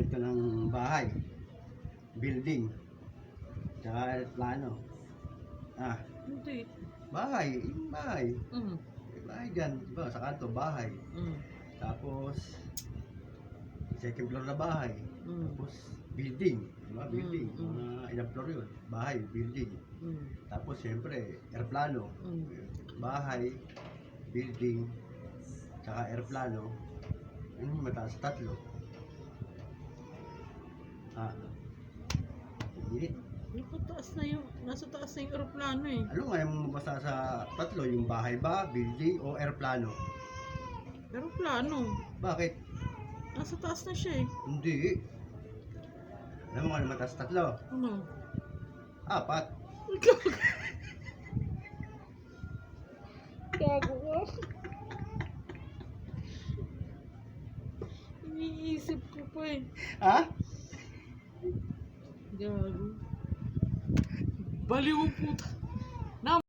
ganito ng bahay, building, tsaka plano. Ah, Hindi. bahay, yung bahay. Mm. May bahay dyan, diba? Sa kanto, bahay. Mm. Tapos, second floor na bahay. Mm. Tapos, building. Diba? Building. Mm. Mga ilang floor yun. Bahay, building. Mm. Tapos, siyempre, aeroplano. Mm. Bahay, building, tsaka aeroplano. Yung mataas, tatlo. Ah, init. Nasa taas na yung aeroplano eh. Ano nga yung basta sa tatlo? Yung bahay ba, building, o aeroplano? Aeroplano. Bakit? Nasa taas na siya eh. Hindi. Alam mo nga naman mataas tatlo? Ano? 4. Gago ko. Iniisip ko pa eh. Ha? Gago. Baliw ang puta.